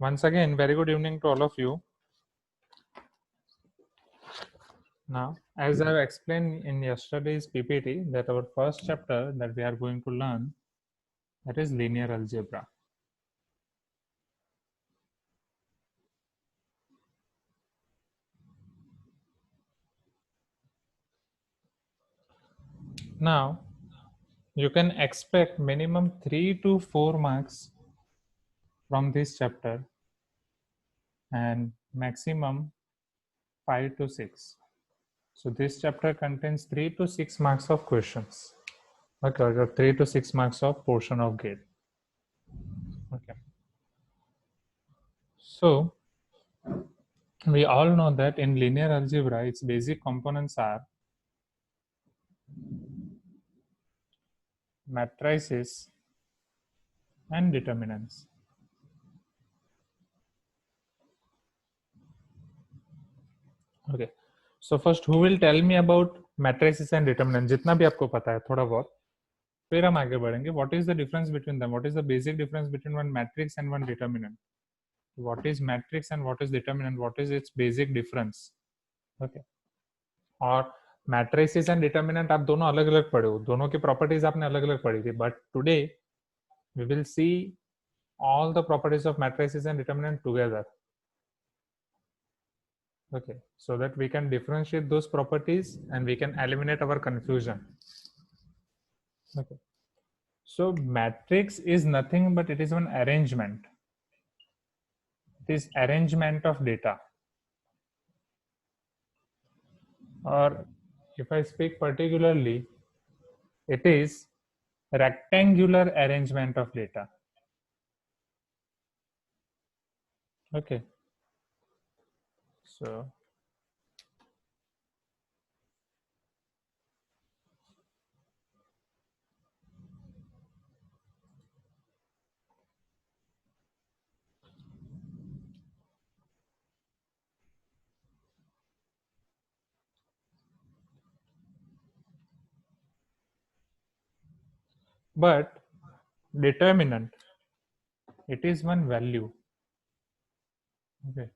Once again, very good evening to all of you. Now, as I have explained in yesterday's PPT, that our first chapter that we are going to learn, that is linear algebra. Now, you can expect minimum 3 to 4 marks from this chapter and maximum 5 to 6. So this chapter contains 3 to 6 marks of questions. Okay, or 3 to 6 marks of portion of gate. Okay. So we all know that in linear algebra, its basic components are matrices and determinants. Okay. So first, who will tell me about matrices and determinants? जितना भी आपको पता है थोड़ा बहुत, फिर हम आगे बढ़ेंगे. What is the difference between them? What is the basic difference between one matrix and one determinant? What is matrix and what is determinant? What is its basic difference? Okay. और matrices and determinant आप दोनों अलग अलग पढ़े हो, दोनों की properties आपने अलग अलग पढ़ी थी. But today we will see all the properties of matrices and determinant together. Okay, so that we can differentiate those properties and we can eliminate our confusion. Okay, so matrix is nothing but it is one arrangement. It is arrangement of data. Or if I speak particularly, it is rectangular arrangement of data. Okay, so but determinant, it is one value. Okay,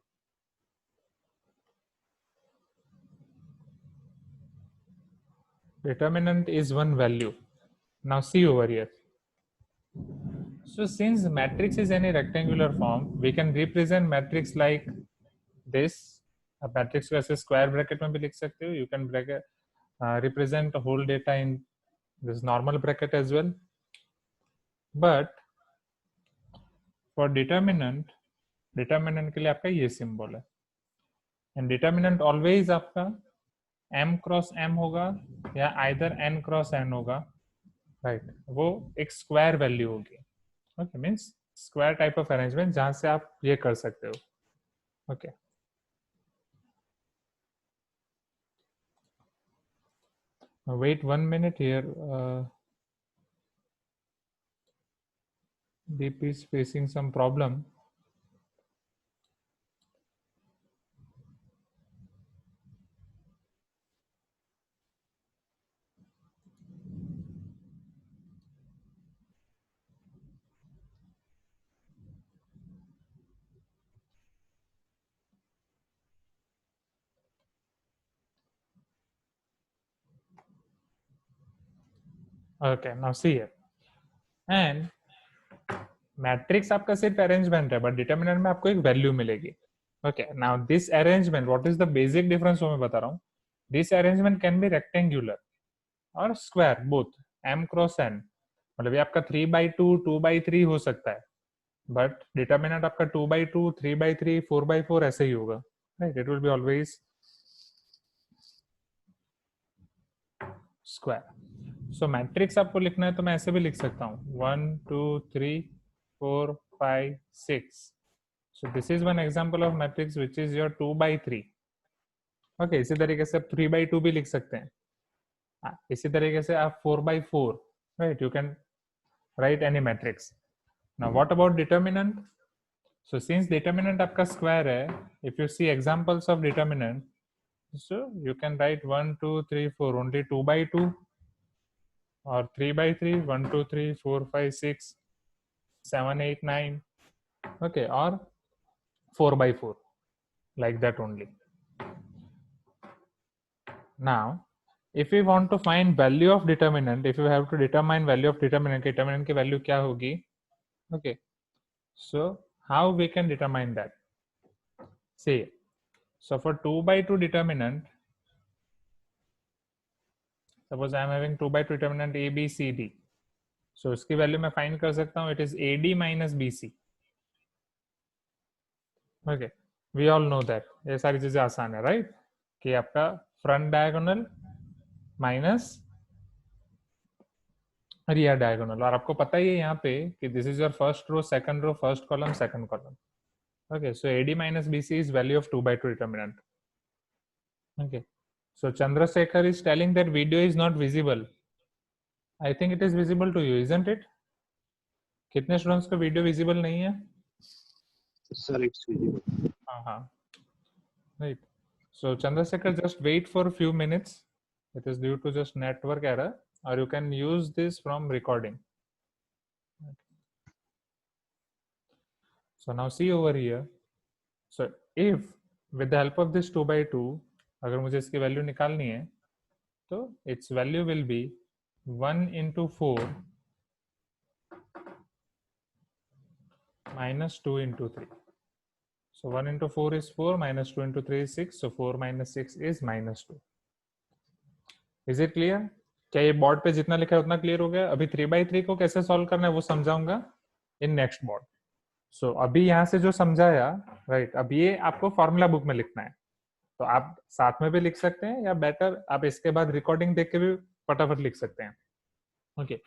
determinant is one value. Now see over here. So since matrix is any rectangular form, we can represent matrix like this. A matrix को ऐसे square bracket में भी लिख सकते हो. You can represent whole data in this normal bracket as well. But for determinant के लिए आपका ये symbol है. And determinant always आपका m cross m होगा या either n cross n होगा. Right? वो एक square value होगी. Okay, means square type of arrangement जहाँ से आप ये कर सकते हो. Okay. Wait 1 minute here. Deep is facing some problem. Okay, now see here. And matrix आपका सिर्फ अरेंजमेंट है, बट डिटर्मिनेंट में आपको एक वैल्यू मिलेगी. Okay, now this arrangement, what is the basic difference वो मैं बता रहा हूँ. This arrangement can be rectangular और square, both m cross n. मतलब ये आपका 3/2 2/3 हो सकता है, बट डिटर्मिनेंट आपका 2/2 3/3 4/4 ऐसे ही होगा. Right, it will be always square. So matrix आपको लिखना है तो मैं ऐसे भी लिख सकता हूँ 1 2 3 4 5 6. So this is one example of matrix which is your 2/3. Okay, इसी तरीके से आप 3/2 भी लिख सकते हैं. इसी तरीके से आप 4/4, right? You can write any matrix. Now what about determinant? So since determinant आपका square है, if you see examples of determinant, so you can write 1 2 3 4 only 2/2 or 3/3 1 2 3 4 5 6 7 8 9. Okay, or 4 by 4, like that only. Now, if we want to find value of determinant, if you have to determine value of determinant की value क्या होगी? Okay, so how we can determine that? See, so for 2 by 2 determinant, suppose I am having 2 by 2 determinant A, B, C, D. So इसकी value मैं find कर सकता हूँ, it is AD minus BC. Okay, we all know that. ये सारी चीजें आसान है, right? कि आपका front diagonal minus rear diagonal, और आपको पता ही है यहाँ पे कि this is your first row, first column, second column. Okay, so AD minus BC is value of 2 by 2 determinant. Okay, so Chandrasekhar is telling that video is not visible. I think it is visible to you, isn't it? कितने students को video visible नहीं है? Sir, it's visible. हाँ, right. So Chandrasekhar, just wait for a few minutes. It is due to just network error, or you can use this from recording. So now see over here. So if with the help of this 2 by 2, अगर मुझे इसकी value निकालनी है, तो its value will be 1 into 4 minus 2 into 3. So 1 into 4 is 4, minus 2 into 3 is 6. So 4 minus 6 is minus 2. Is it clear? क्या ये board पे जितना लिखा है उतना क्लियर हो गया? अभी 3 by 3 को कैसे सॉल्व करना है वो समझाऊंगा इन नेक्स्ट बोर्ड. सो अभी यहाँ से जो समझाया, राइट, अब ये आपको फॉर्मूला बुक में लिखना है. तो आप साथ में भी लिख सकते हैं, या बेटर आप इसके बाद रिकॉर्डिंग देख के भी फटाफट लिख सकते हैं. ओके,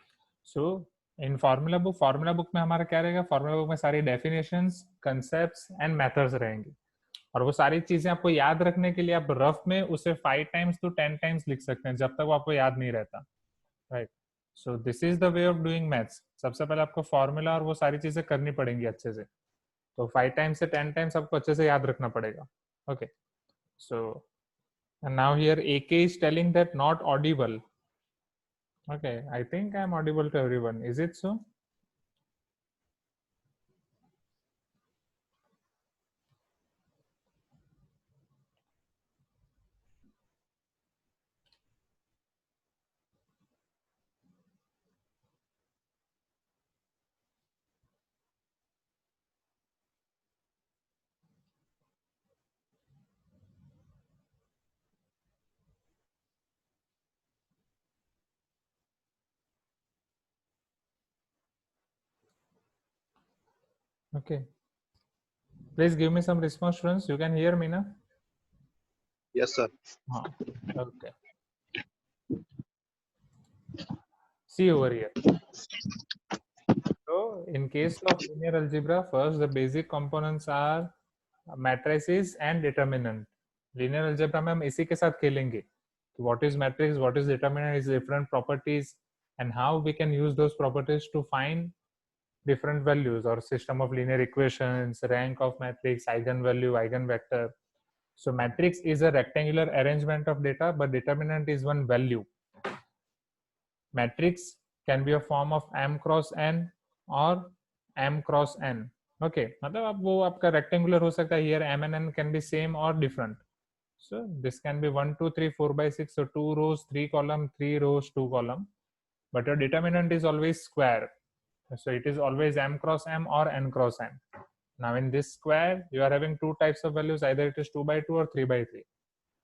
सो इन फॉर्मूला बुक में हमारा क्या रहेगा? फॉर्मूला बुक में सारी डेफिनेशंस, कंसेप्ट्स एंड मेथड्स रहेंगी, और वो सारी चीजें आपको याद रखने के लिए आप रफ में उसे 5 टाइम्स to 10 टाइम्स लिख सकते हैं, जब तक वो आपको याद नहीं रहता, right. So this is the way of doing maths. सबसे पहले आपको फॉर्मूला और वो सारी चीजें करनी पड़ेंगी अच्छे से. तो 5 टाइम्स से 10 टाइम्स आपको अच्छे से याद रखना पड़ेगा. Okay, so and now here AK is telling that not audible. Okay, I think I am audible to everyone. Is it so? Okay, please give me some response, students. You can hear me now? Yes, sir. Okay, see over here. So in case of linear algebra, first the basic components are matrices and determinant. Linear algebra में हम इसी के साथ खेलेंगे. What is matrix, what is determinant, is different properties, and how we can use those properties to find different values or system of linear equations, rank of matrix, eigenvalue, eigenvector. So matrix is a rectangular arrangement of data, but determinant is one value. Matrix can be a form of m cross n or m cross n. Okay, मतलब अब वो आपका rectangular हो सकता है. Here m and n can be same or different. So this can be 1, 2, 3, 4 by 6. So 2 rows, 3 column, 3 rows, 2 column. But your determinant is always square. So it is always m cross m or n cross n. Now in this square, you are having two types of values. Either it is 2 by 2 or 3 by 3.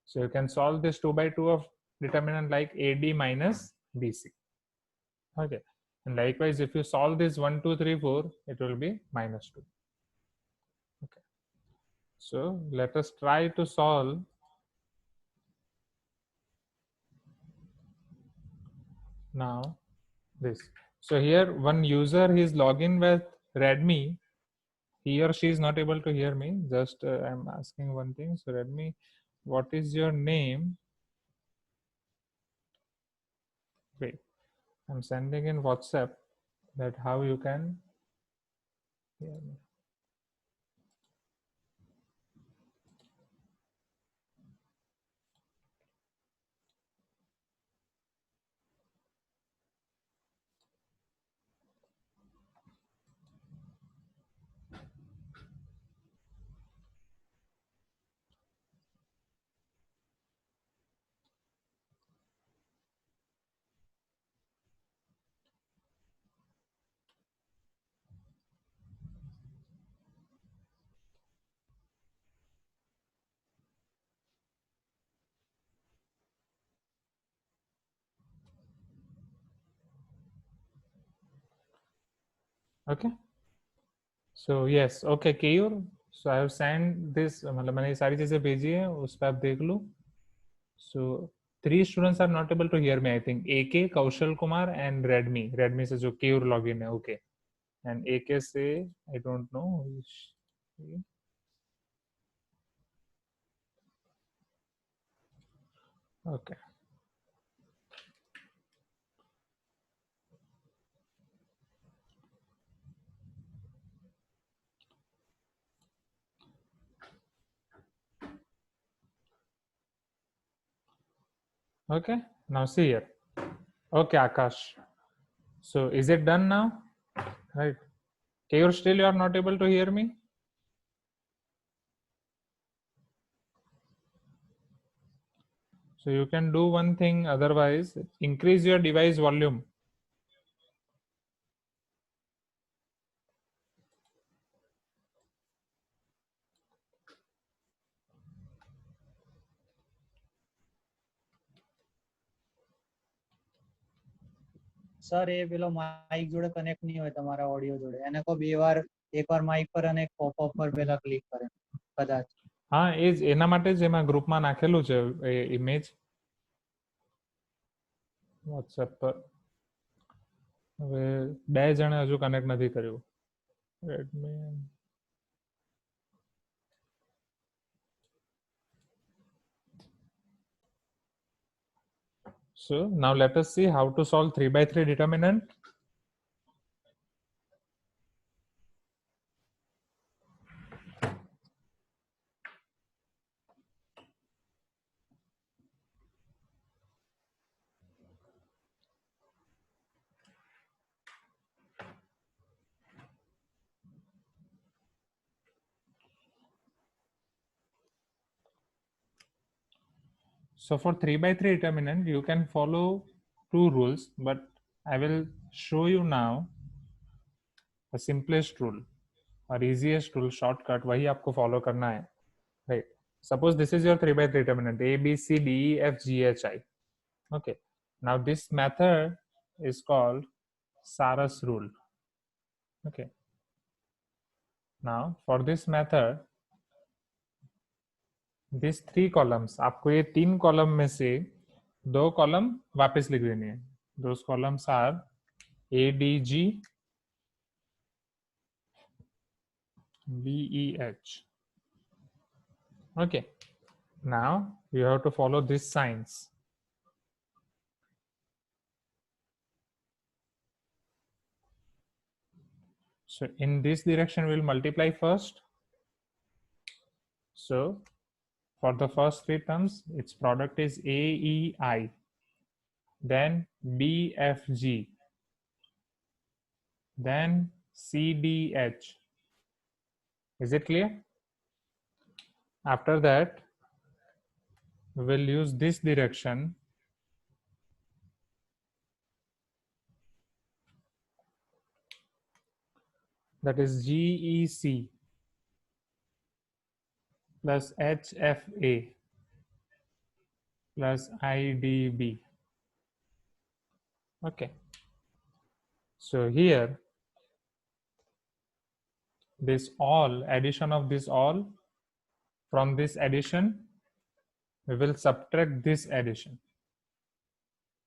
So you can solve this 2 by 2 of determinant like AD minus BC. Okay. And likewise, if you solve this 1, 2, 3, 4, it will be minus 2. Okay. So let us try to solve now this. So here one user, he is login with Redmi. He or she is not able to hear me. Just I'm asking one thing. So Redmi, what is your name? Wait, I'm sending in WhatsApp that how you can hear me. Okay. So yes, okay, Keyur. So I have sent this, मतलब मैंने ये सारी चीजें भेजी है, उस पर आप देख लो. So 3 students are not able to hear me. I think AK, Kaushal Kumar, and Redmi. Redmi से जो Keyur login है, okay. And AK से I don't know. Okay. Okay. Now see here. Okay, Akash. So is it done now? Right. Keyur, still you are not able to hear me? So you can do one thing, otherwise increase your device volume. Sir એ પેલો mic જોડે connect નહીં હોય તમારા audio જોડે એને કહો બે વાર એકવાર માઇક પર અને એક પોપઅપ પર પહેલા ક્લિક કરે કદાચ હા એ જ એના માટે જ એમાં ગ્રુપમાં નાખેલું છે એ ઇમેજ વોટ્સએપ પર હવે બે જણે હજુ કનેક્ટ નથી કર્યું Redmi So now let us see how to solve 3x3 determinant. So for 3x3 determinant, you can follow 2 rules, but I will show you now the simplest rule or easiest rule, shortcut, वही आपको follow करना है, right? Suppose this is your 3x3 determinant, A, B, C, D, E, F, G, H, I. Okay. Now this method is called Sarus rule. Okay. Now for this method, these 3 columns, आपको ये 3 column में से 2 column वापस लिख देनी है. Those columns are A, D, G, B, E, H. Okay. Now you have to follow these signs. So in this direction, we'll multiply first. So for the first 3 terms, its product is A, E, I. Then B, F, G. Then C, D, H. Is it clear? After that, we will use this direction. That is GEC plus HFA plus IDB. Okay. So here, this all, addition of this all, from this addition, we will subtract this addition.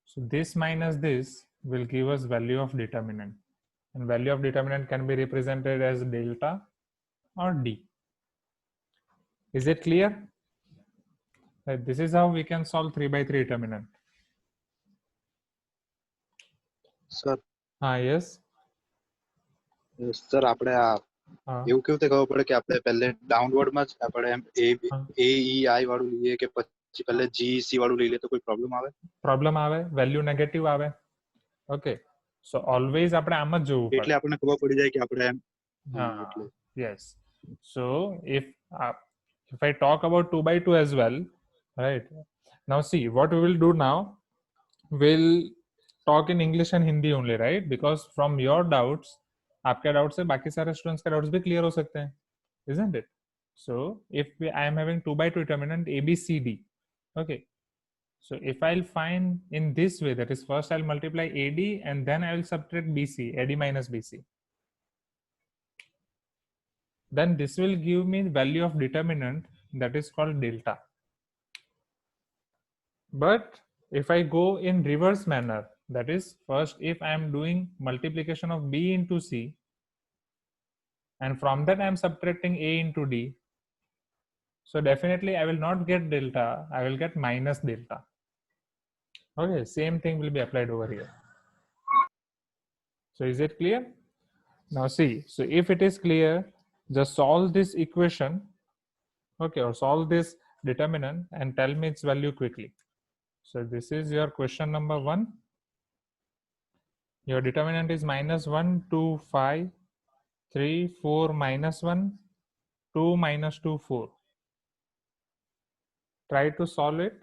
So this minus this will give us value of determinant. And value of determinant can be represented as delta or D. Is it clear? That this is how we can solve 3x3 determinant. Sir Yes. Sir આપણે આ એવું કેવું તે ખબર પડે કે આપણે પહેલે ડાઉનવર્ડ માં જ આપણે એમ A E I વાળું લઈએ કે પછી પહેલે G C વાળું લઈ લે તો કોઈ પ્રોબ્લેમ આવે પ્રોબ્લેમ આવે વેલ્યુ નેગેટિવ આવે ઓકે સો ઓલવેઝ આપણે આમ જ જોવું એટલે આપણને ખબર પડી જાય કે આપણે એમ એટલે yes so if I talk about 2x2 as well, right? Now see what we will do now, we'll talk in English and Hindi only, right? Because from your doubts, आपके डाउट से बाकी सारे स्टूडेंट्स के doubts भी clear हो सकते हैं, isn't it? So if I am having 2x2 determinant A, B, C, D, okay, so if I'll find in this way, that is first I'll multiply AD and then I will subtract BC, AD minus BC. then this will give me value of determinant, that is called delta. But if I go in reverse manner, that is, first if I am doing multiplication of b into c, and from that I am subtracting a into d, so definitely I will not get delta, I will get minus delta. Okay, same thing will be applied over here. So is it clear? Now see, so if it is clear, just solve this equation, okay, or solve this determinant and tell me its value quickly. So this is your question number 1. Your determinant is minus 1, 2, 5, 3, 4, minus 1, 2, minus 2, 4. Try to solve it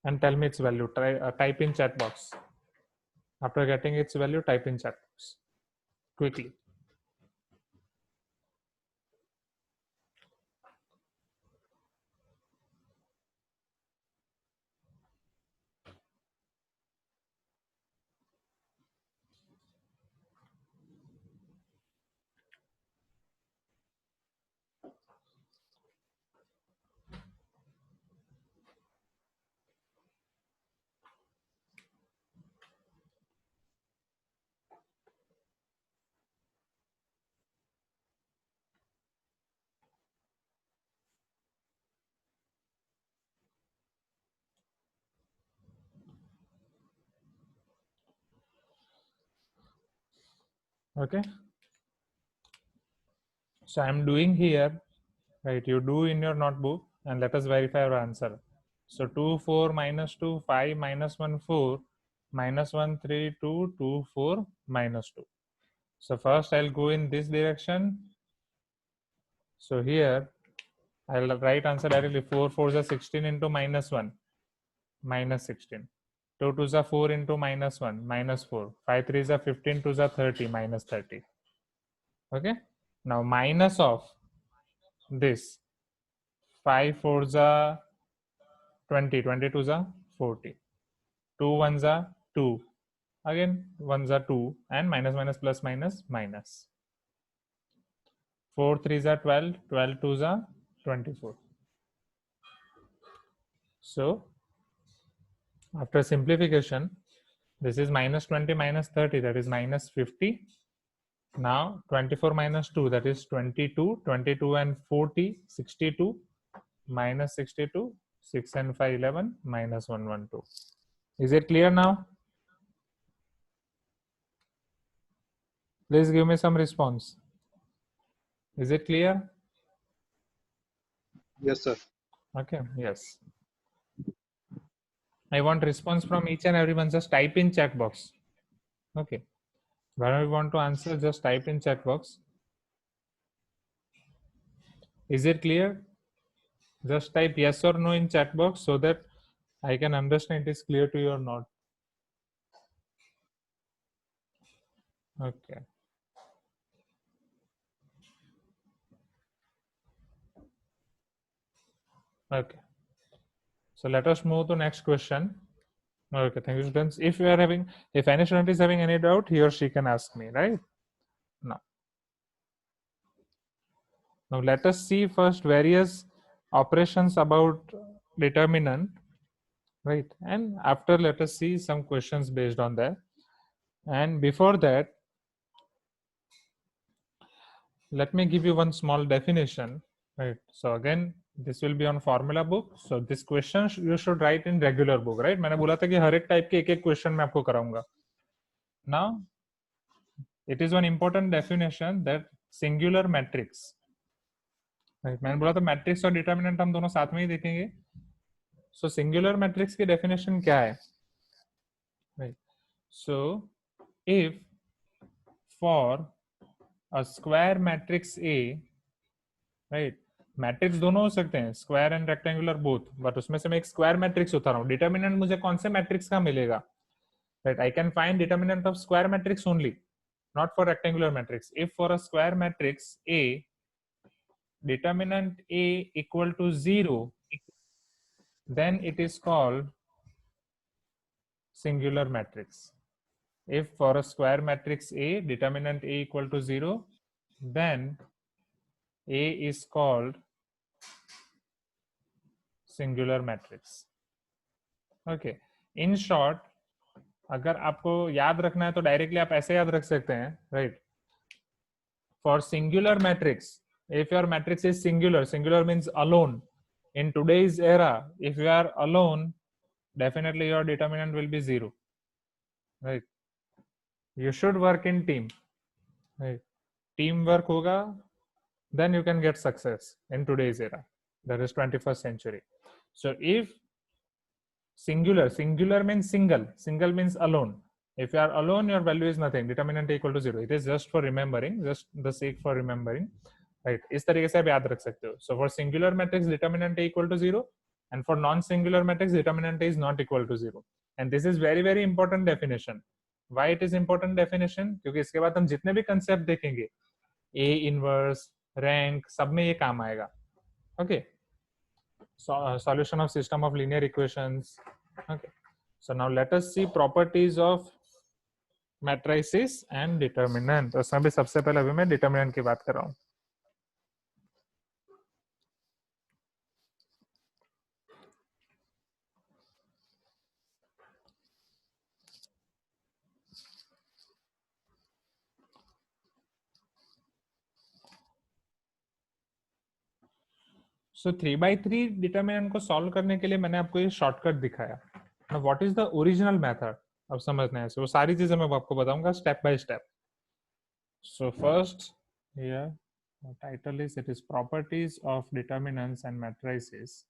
and tell me its value. Try type in chat box. After getting its value, type in chat box quickly. Okay. So I'm doing here, right? You do in your notebook and let us verify our answer. So 2, 4, minus 2, 5, minus 1, 4, minus 1, 3, 2, 2, 4, minus 2. So first I'll go in this direction. So here I'll write answer directly. 4 4s are 16 into minus 1, minus 16. 2 2s are 4 into minus 1, minus 4. 5 3s are 15, 2s are 30, minus 30. Okay. Now minus of this 5 4s are 20, 22s are 40. 2 1s are 2. Again 1s are 2 and minus minus plus minus minus. 4 3s are 12, 12 2s are 24. So after simplification, this is minus 20 minus 30, that is minus 50. Now 24 minus 2, that is 22. 22 and 40, 62. Minus 62. 6 and 5, 11. Minus 1, 1, 2. Is it clear now? Please give me some response. Is it clear? Yes, sir. Okay, yes. I want response from each and everyone. Just type in chat box. Okay. Whenever you want to answer, just type in chat box. Is it clear? Just type yes or no in chat box so that I can understand it is clear to you or not. Okay. Okay. So let us move to next question. Okay, thank you, students. If any student is having any doubt, he or she can ask me, right? Now let us see first various operations about determinant, right? And after let us see some questions based on that. And before that, let me give you one small definition, right? So again, this will be on formula book. So this question you should write in regular book, right? मैंने बोला था कि हर एक type के एक question मैं आपको कराऊंगा. Now, it is one important definition that singular matrix. Right? मैंने बोला था मैट्रिक्स और डिटर्मिनेंट हम दोनों साथ में ही देखेंगे. So singular matrix की definition क्या है? Right. So if for a square matrix A, right? Matrix दोनों हो सकते हैं, square and rectangular both, but उसमें से मैं एक स्क्वायर मैट्रिक्स उठा रहा हूँ. डिटर्मिनेंट मुझे कौन से मैट्रिक्स का मिलेगा? Right, I can find determinant of square matrix only, not for rectangular matrix. If for a square matrix A, determinant A equal to 0, then it is called singular matrix. If for a square matrix A, determinant A equal to 0, then A is called singular matrix. Okay. In short, अगर आपको याद रखना है तो directly आप ऐसे याद रख सकते हैं, right? For singular matrix, if your matrix is singular means alone. In today's era, if you are alone, definitely your determinant will be 0, right? You should work in team, right? Teamwork hoga, then you can get success in today's era, that is 21st century. So if singular means single means alone. If you are alone, your value is nothing, determinant equal to 0. It is just for remembering, just the sake for remembering, right? इस तरीके से आप याद रख सकते हो. So for singular matrix, determinant equal to 0, and for non-singular matrix, determinant is not equal to 0. And this is very very important definition. Why it is important definition? क्योंकि इसके बाद हम जितने भी concept देखेंगे, A inverse, rank, सब में ये काम आएगा. Okay. Solution of system of linear equations. Okay. So now let us see properties of matrices and determinant. तो उसमें भी सबसे पहले अभी मैं determinant की बात कर रहा हूँ. So 3/3 determinant को solve करने के लिए मैंने आपको ये shortcut दिखाया. Now what is the original method? अब समझना है. वो सारी चीजें मैं आपको बताऊंगा step by step. So first here the title is it is properties of determinants and matrices.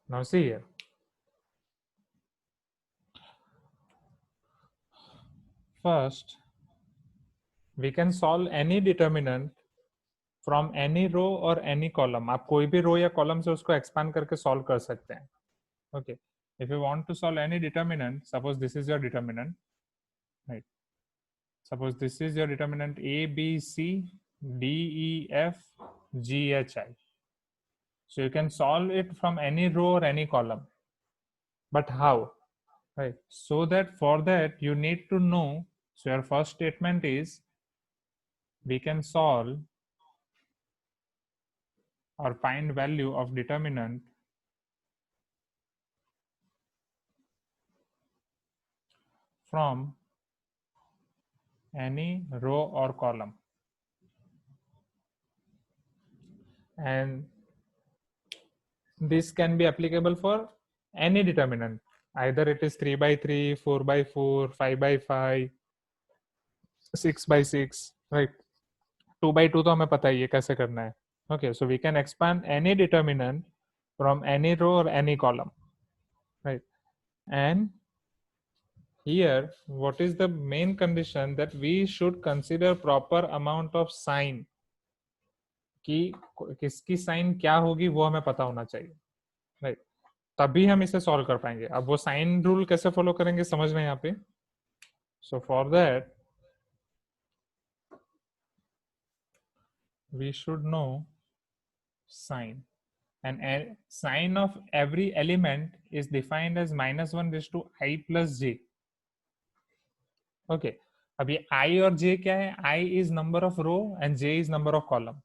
Now see here. First, we can solve any determinant from any row or any column. आप कोई भी row या column से उसको expand करके solve कर सकते हैं. Okay. If you want to solve any determinant, suppose this is your determinant, right? Suppose this is your determinant A, B, C, D, E, F, G, H, I. So you can solve it from any row or any column. But how? Right. So that for that you need to know. So your first statement is we can solve or find value of determinant from any row or column. And this can be applicable for any determinant. Either it is 3/3, 4/4, 5/5, 6/6, right? 2/2 तो हमें पता ही है कैसे करना है. Okay, so we can expand any determinant from any row or any column, right? And here, what is the main condition? That we should consider proper amount of sign. कि किसकी साइन क्या होगी वो हमें पता होना चाहिए, राइट? तभी हम इसे सॉल्व कर पाएंगे. अब वो साइन रूल कैसे फॉलो करेंगे समझना है यहाँ पे. So for that we should know sign, and sign of every element is defined as -1 raised to I plus j. Okay, अभी I और j क्या है? I is number of row and j is number of column.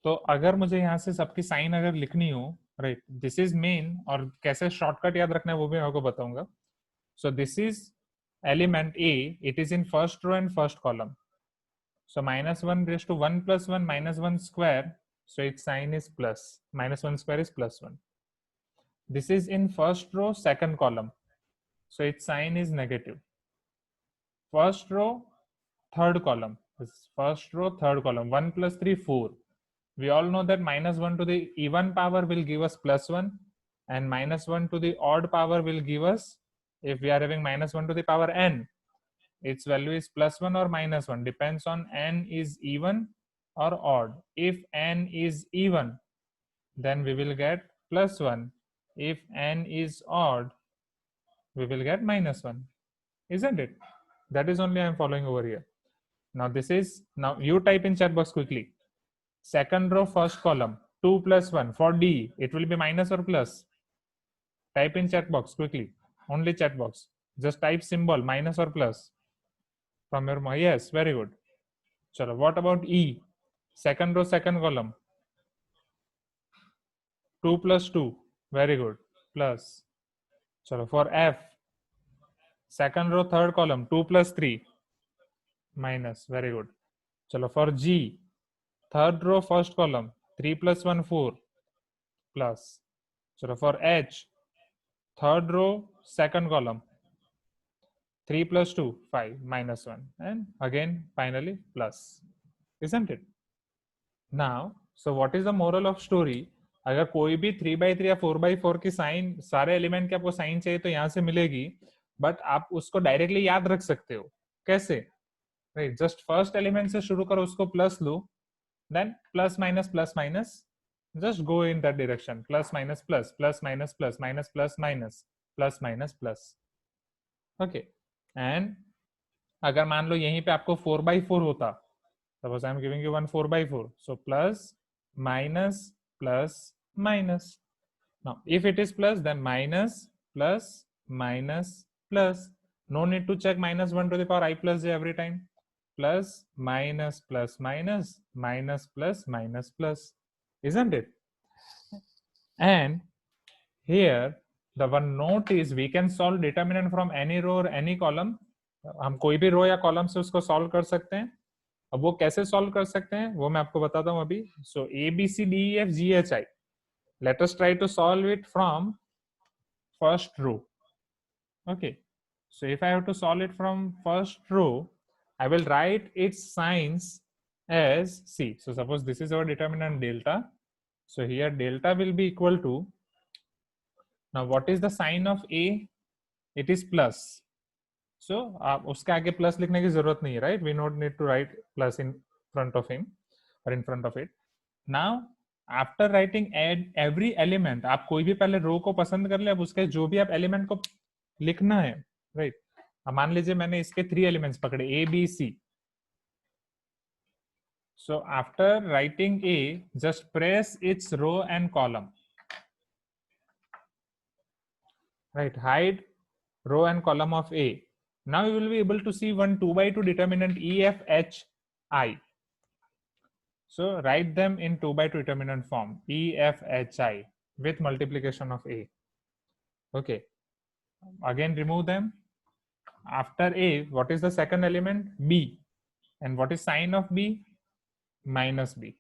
तो अगर मुझे यहाँ से सबकी साइन अगर लिखनी हो, राइट, दिस इज मेन, और कैसे शॉर्टकट याद रखना है वो भी मैं आपको बताऊंगा. So this is element A, it is in first row and first column. So -1 raised to 1 plus 1 -1 square. So its sign is plus. -1 square is +1. This is in first row, second column. So its sign is negative. First row, third column. First row, third column. 1 plus 3, 4. We all know that -1 to the even power will give us +1, and -1 to the odd power will give us, if we are having -1 to the power n, its value is +1 or -1, depends on n is even or odd. If n is even, then we will get +1. If n is odd, we will get -1. Isn't it? That is only I am following over here. Now this is, now you type in chat box quickly. Second row, first column. 2 plus 1. For D, it will be minus or plus. Type in chat box quickly. Only chat box. Just type symbol minus or plus from your mind. Yes, very good. Chalo, what about E? Second row, second column. 2 plus 2. Very good. Plus. Chalo, for F, second row, third column. 2 plus 3. Minus. Very good. Chalo, for G, third row, first column. 3 plus 1, 4. Plus. Chalo, for H, third row, second column. 3 plus 2, 5, minus 1. And again, finally, plus. Isn't it? Now, so what is the moral of story? अगर कोई भी 3/3 या 4/4 की sign, सारे element की आपको sign चाहिए तो यहाँ से मिलेगी, बट आप उसको डायरेक्टली याद रख सकते हो. कैसे? राइट, जस्ट फर्स्ट एलिमेंट से शुरू करो, उसको प्लस लो, then plus minus just go in that direction, plus minus plus, plus minus plus, minus plus minus, plus minus plus. Okay, and अगर मान लो यहीं पे आपको 4/4 होता, suppose I am giving you one 4/4, so plus minus plus minus. Now if it is plus, then minus plus minus plus. No need to check minus 1 to the power I plus j every time. Plus minus plus minus, minus plus minus plus. Isn't it? And here the one note is we can solve determinant from any row or any column. हम कोई भी रो या column से उसको solve कर सकते हैं. अब वो कैसे सॉल्व कर सकते हैं वो मैं आपको बताता हूं अभी. So A B C D E F G H I, let us try to solve it from first row. Okay, so if I have to solve it from first row, I will write its signs as C. So suppose this is our determinant delta. So here delta will be equal to, now what is the sign of A? It is plus. So आप उसके आगे plus लिखने की जरूरत नहीं है, right? We don't need to write plus in front of him or in front of it. Now after writing add every element, आप कोई भी पहले रो को पसंद कर ले, अब उसके जो भी आप एलिमेंट को लिखना है, राइट? अब मान लीजिए मैंने इसके 3 एलिमेंट्स पकड़े A B C. So after writing A, just press its row and column, right? Hide row and column of A. Now you will be able to see one 2/2 determinant E F H I. So write them in 2/2 determinant form, E F H I with multiplication of A. Okay, again remove them. After A, what is the second element? B. And what is sign of B? Minus B.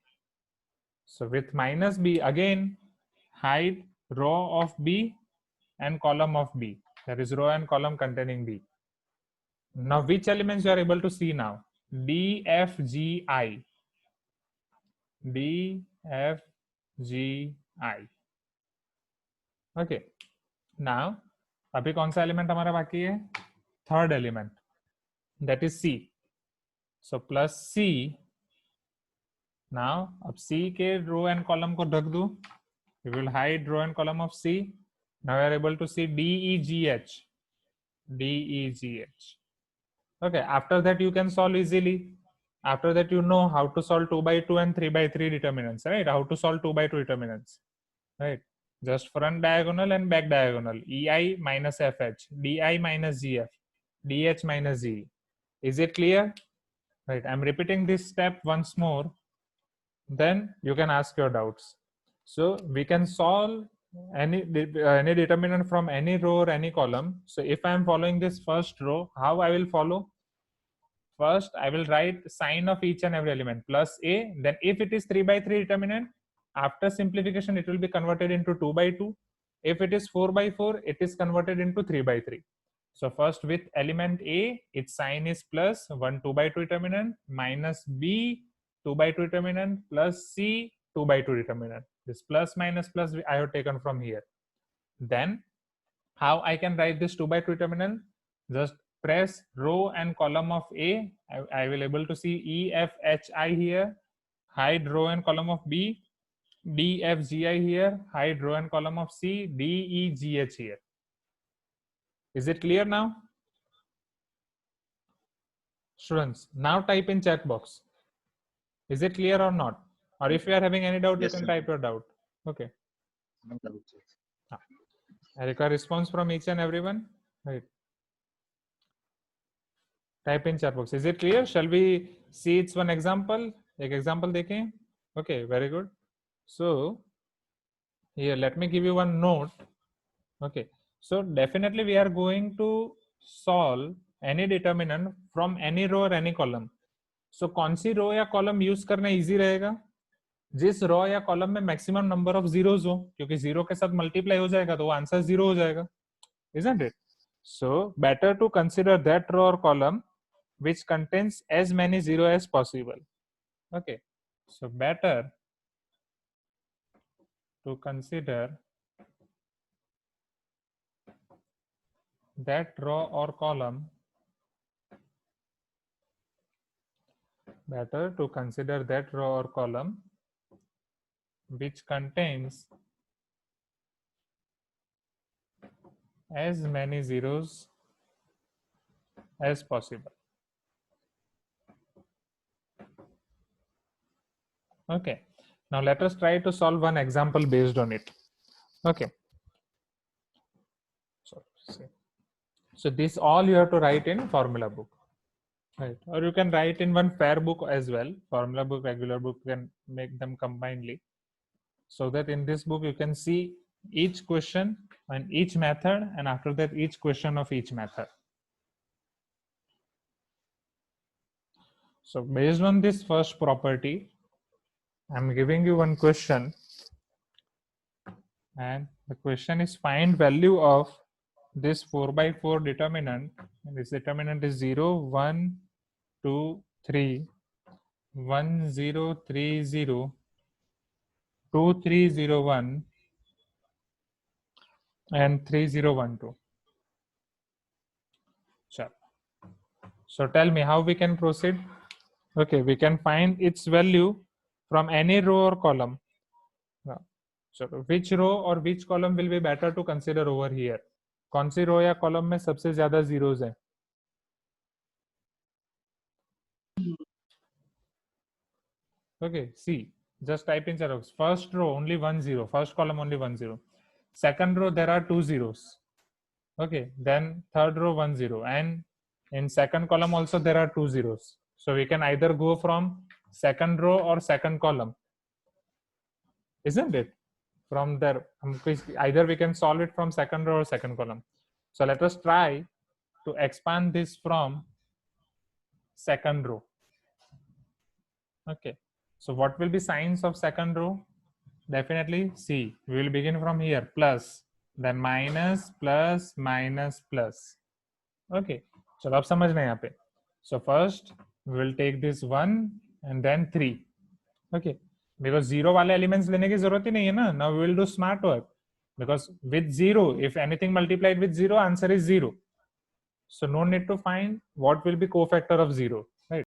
So with minus B, again hide row of B and column of B. That is row and column containing B. Now which elements you are able to see now? D, F, G, I. D, F, G, I. Okay. Now अभी कौन सा element हमारा बाकी है? Third element, that is C. So plus C. Now अब C के row and column को ढक दूं. We will hide row and column of C. Now we are able to see D, E, G, H. D, E, G, H. Okay, after that you can solve easily. After that you know how to solve 2/2 and 3/3 determinants, right? How to solve 2/2 determinants, right? Just front diagonal and back diagonal. EI minus FH, DI minus GF, DH minus GE. Is it clear? Right, I'm repeating this step once more. Then you can ask your doubts. So we can solve any determinant from any row or any column. So if I am following this first row, how I will follow? First, I will write sign of each and every element plus A. Then if it is 3/3 determinant, after simplification, it will be converted into 2/2. If it is 4/4, it is converted into 3/3. So first with element A, its sign is plus 1 2/2 determinant, minus B 2/2 determinant, plus C 2/2 determinant. This plus minus plus I have taken from here. Then how I can write this 2/2 determinant? Just press row and column of A. I will able to see E F H I here. Hide row and column of B. D F G I here. Hide row and column of C. D E G H here. Is it clear now? Students, now type in chat box. Is it clear or not? or if you are having any doubt, Yes, you can sir. type your doubt. Okay. No doubt, sir. I require response from each and everyone. Right. Type in chat box. Is it clear? Shall we see its one example? एक example देखें. Okay, very good. So here, let me give you one note. Okay, so definitely we are going to solve any determinant from any row or any column. So कौन सी रो या column use करना easy रहेगा? जिस रो या column में maximum number of zeros हो, क्योंकि zero के साथ मल्टीप्लाई हो जाएगा तो वो आंसर जीरो हो जाएगा, isn't it? So better to consider that row or column which contains as many zero as possible. Okay, so better to consider that row or column, better to consider that row or column which contains as many zeros as possible. Okay, now let us try to solve one example based on it. Okay, so this all you have to write in formula book, right? Or you can write in one fair book as well. Formula book, regular book, you can make them combinedly, so that in this book you can see each question and each method, and after that each question of each method. So based on this first property, I'm giving you one question, and the question is find value of this 4x4 determinant, and this determinant is 0, 1, 2, 3, 1, 0, 3, 0, 2, 3, 0, 1, and 3, 0, 1, 2. Sure. So tell me how we can proceed. Okay, we can find its value from any row or column. So which row or which column will be better to consider over here? कौन सी रो या column में सबसे ज्यादा zeros है? Okay, see, just type in Xerox. First row only 1 0, first column only 1 0. Second row there are 2 zeros. Okay, then third row 1 0, and in second column also there are 2 zeros. So we can either go from second row or second column, isn't it? From there, either we can solve it from second row or second column. So let us try to expand this from second row. Okay, so what will be signs of second row? Definitely C. We will begin from here, plus, then minus, plus, minus, plus. Okay, so अब समझ लें यहाँ पे. So first we will take this 1 and then 3. Okay, because 0 वाले elements लेने की जरूरत ही नहीं है ना. Now we will do smart work, because with 0, if anything multiplied with 0, answer is 0. So no need to find what will be cofactor of 0.